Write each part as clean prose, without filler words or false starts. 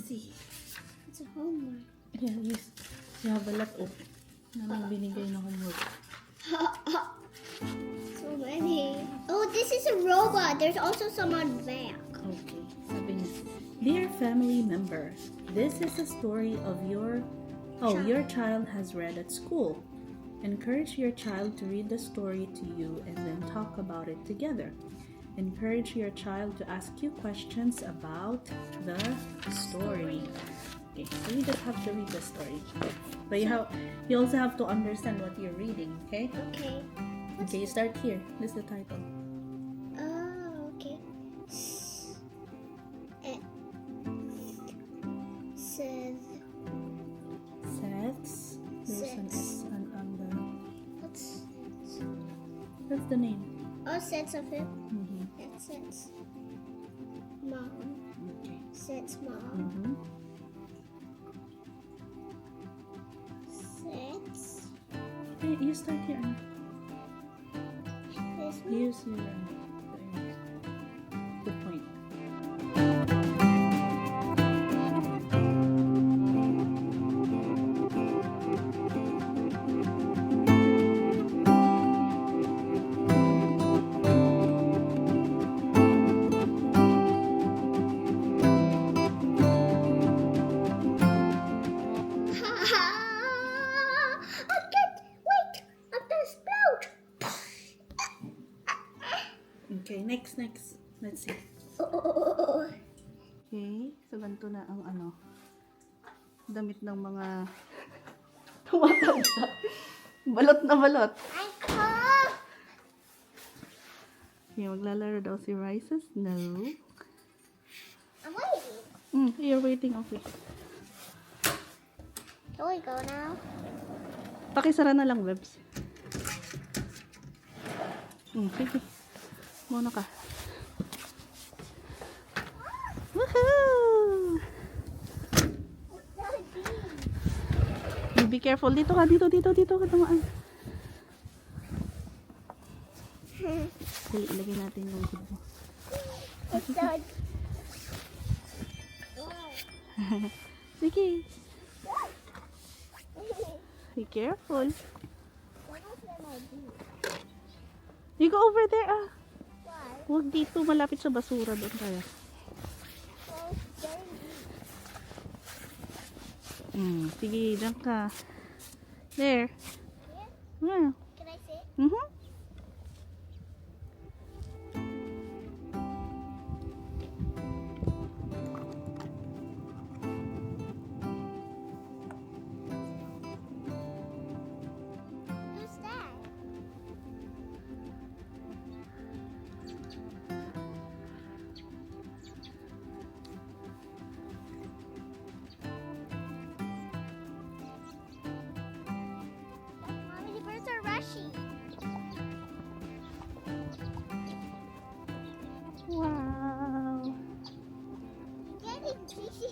see. It's a homework. Yeah, you have a lot of namin binigay na homework. So many. Oh, this is a robot. There's also some on back. Okay, sabi niya, Dear family member, this is a story of your child has read at school. Encourage your child to read the story to you and then talk about it together. Encourage your child to ask you questions about the story. Okay, so you just have to read the story. But you also have to understand what you're reading, okay? Okay. Okay, you start here. This is the title. Oh, okay. Seth's. There's an S on the. That's the name. Oh, sets of him. Mm-hmm. That sets. Mom. Okay. Sets mom. Mm-hmm. Sets. Hey, you start here. Anna. This one. Use your the point. Okay, next. Let's see. Okay, so ganito na ang damit ng mga tumatanda. Balot na balot. Okay, maglalaro daw si Rises. No. I'm waiting. You're waiting, okay. Can we go now? Pakisara na lang, Webs. Sige. Muna ka. Woohoo! You be careful. Dito ka. Dito ka tumaan. Dali, ilagay natin yung food mo. It's so... Sige. Be careful. What else can I do? You go over there, Why? Huwag dito. Malapit sa basura doon kaya. Well, it's dirty. Sige, dyan ka. There. Here? Yeah. Can I sit? Who's that? Mommy, the birds are rushing. Wow. Getting fishy.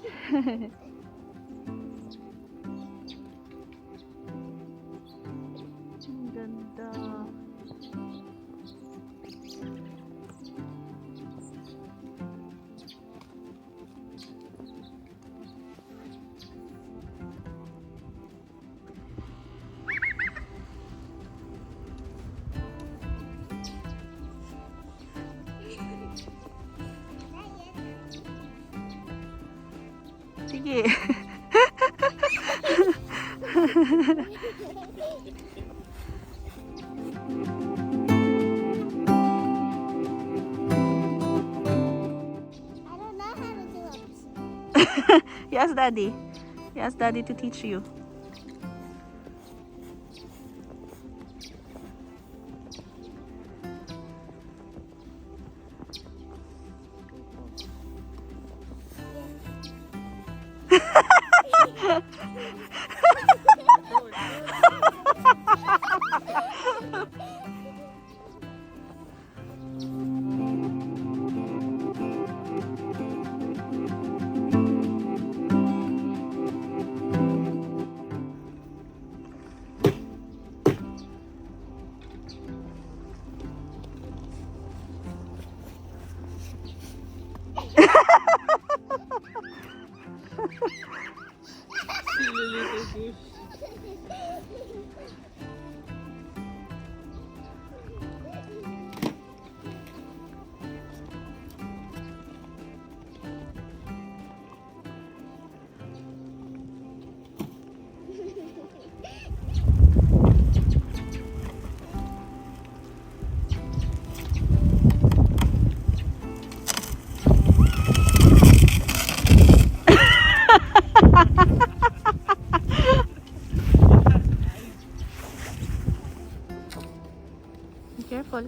Ang ganda. Sige. I don't know how to do it. You ask Daddy. You ask Daddy to teach you. Be careful.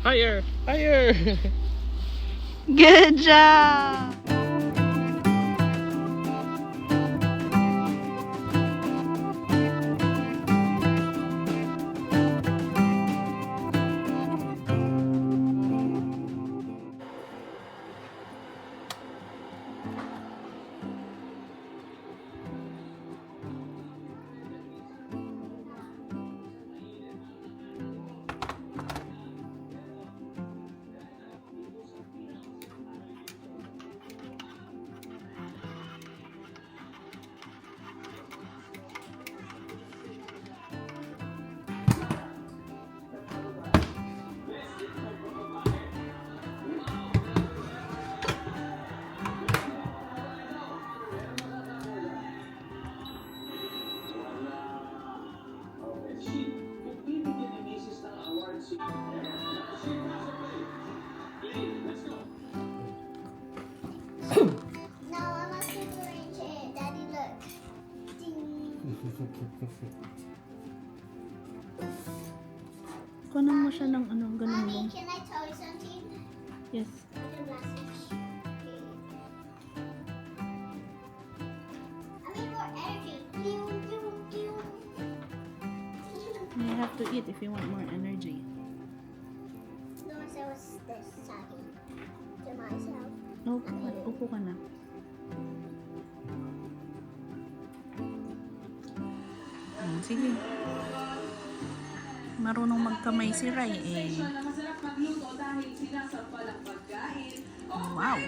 Higher! Higher! Good job! Now I'm a super rich kid. Daddy, look. Ding. Kunan mo siya ng ano, ganun Mommy, mo. can I tell you something? Yes. Another message. Okay. I need more energy. Pew, pew, pew. You have to eat if you want more energy. No one said was this talking to myself. Upo ka na. Sige. Marunong magkamay si Rai eh. Wow!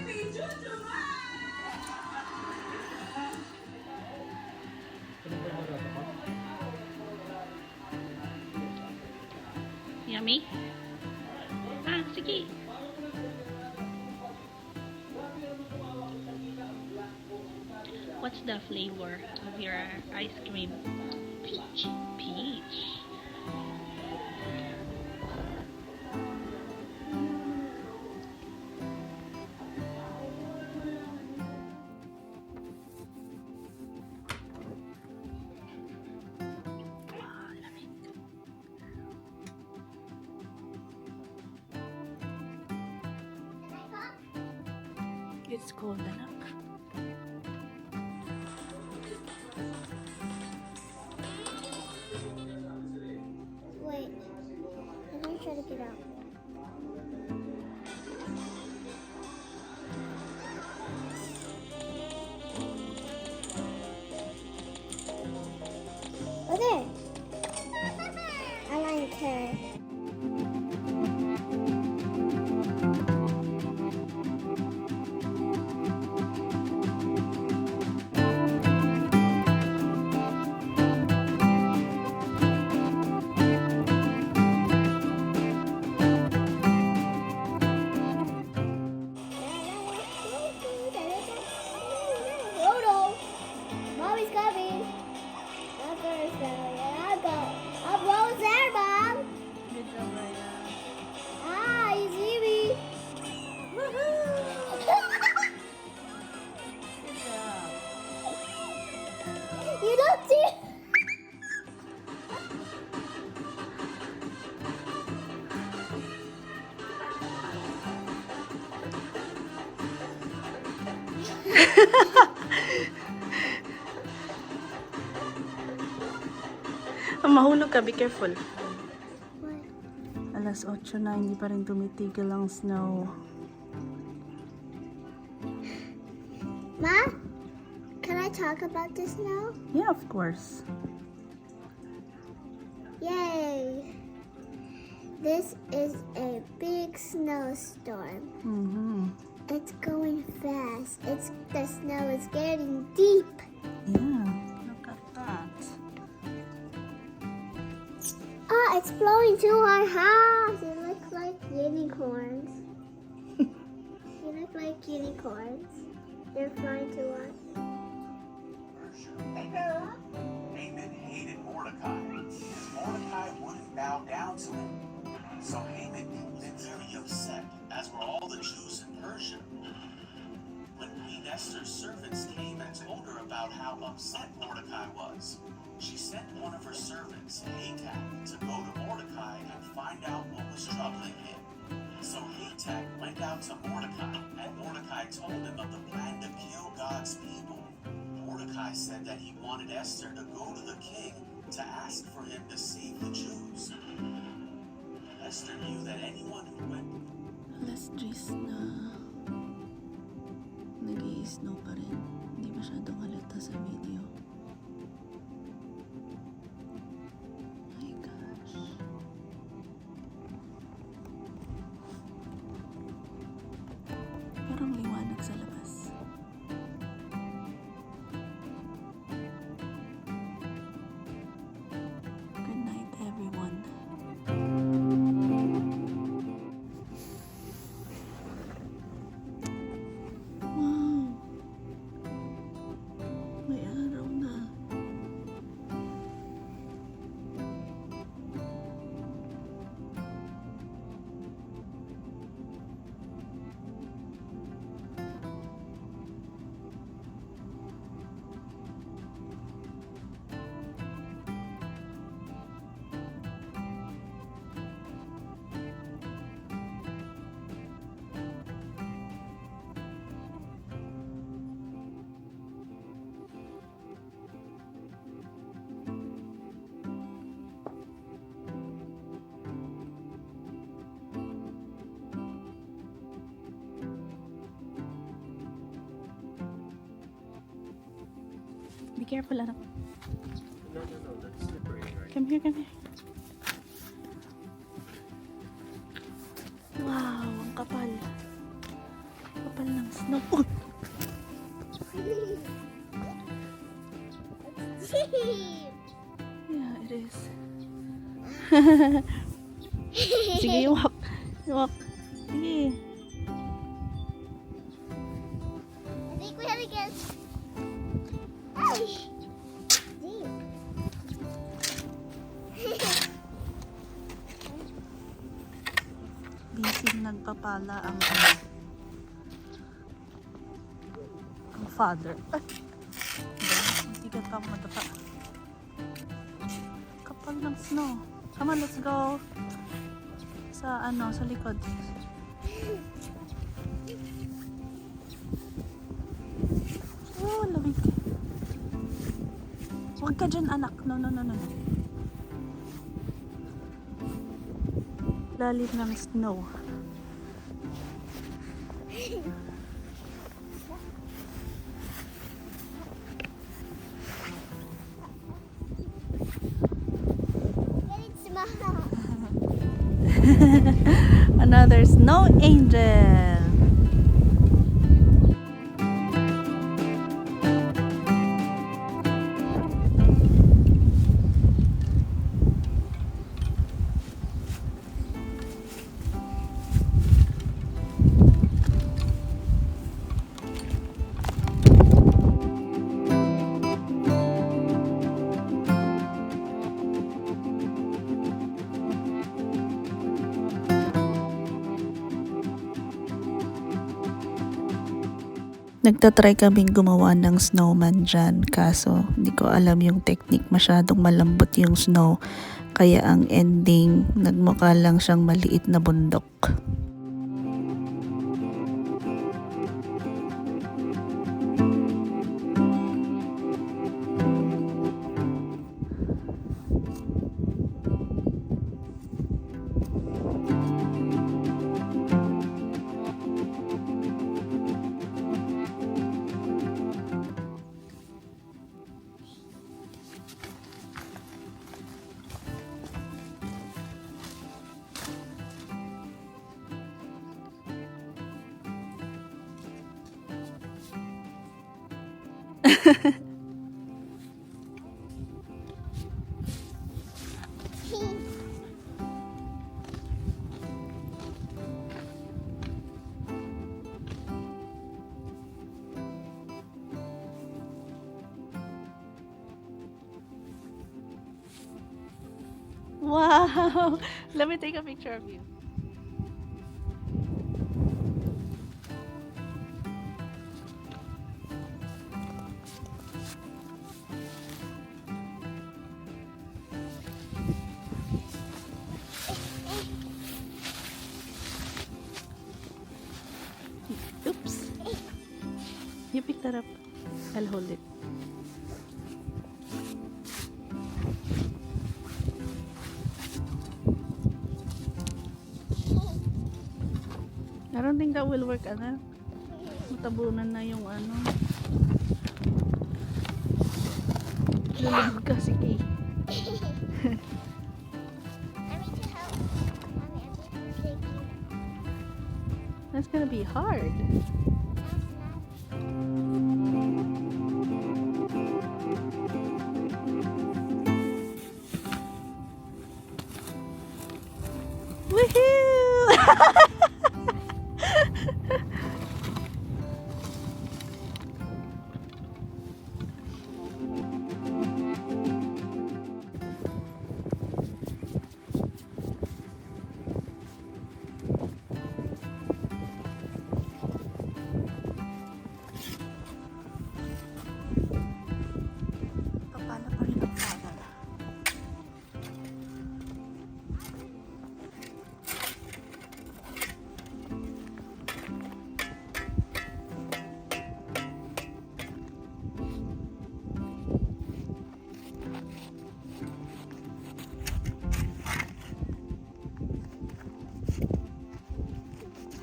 Yummy? Ah, sige. What's the flavor of your ice cream? Peach. Peach. Ah, lamig. Can I come? It's cold enough. Wait. I'm gonna try to get out. Oh, there. I like her. Mahulog ka, be careful. What? Alas 8 na, hindi pa rin tumitigil ang snow. Ma, can I talk about this now? Yeah, of course. Yay! This is a big snowstorm. Mm-hmm. It's going fast. The snow is getting deep. Yeah, look at that. Oh, it's blowing to our house. It looks like unicorns. They look like unicorns. They're flying to us. Haman hated Mordecai, because Mordecai wouldn't bow down to him. So Haman became very upset, as were all the Jews in Persia. When Queen Esther's servants came and told her about how upset Mordecai was, she sent one of her servants, Hatak, to go to Mordecai and find out what was troubling him. So Hatak went out to Mordecai, and Mordecai told him of the plan to kill God's people. Mordecai said that he wanted Esther to go to the king to ask for him to save the Jews. Esther knew that anyone who went Alas 10 na. Nag-i-snow pa rin. Hindi masyadong halata sa video. My gosh. Parang liwanag sa labas. Good night, everyone. Wow! May araw na. Be careful, anak. No, that's slippery, right? Come here, come here. Wow, ang kapal. Kapal ng snow. Oh! Yeah, it is. Sige, walk. Walk. Sige. I think we have to get. Hey! Deep. Busy nagpapala ang father. Ay! Hindi ka pa matapa. Kapal ng snow. Come on, let's go. Sa sa likod. Oh, lamig. Huwag ka dyan, anak. No. Lalim ng snow. Getting small. Another snow angel. Nagtatry kaming gumawa ng snowman dyan, kaso hindi ko alam yung technique, masyadong malambot yung snow, kaya ang ending nagmukha lang siyang maliit na bundok. Wow! Let me take a picture of you. Oops. You pick that up. I'll hold it. I don't think that will work, anak. Matabunan na yung ano. Lulubog ka, sige. I need to help. Mommy, I'm going to take you. That's gonna be hard. Woohoo! Paano pa rin ang father?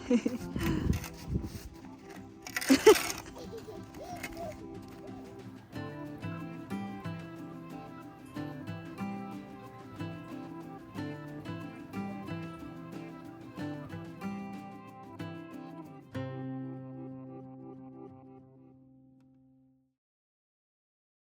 Hehehe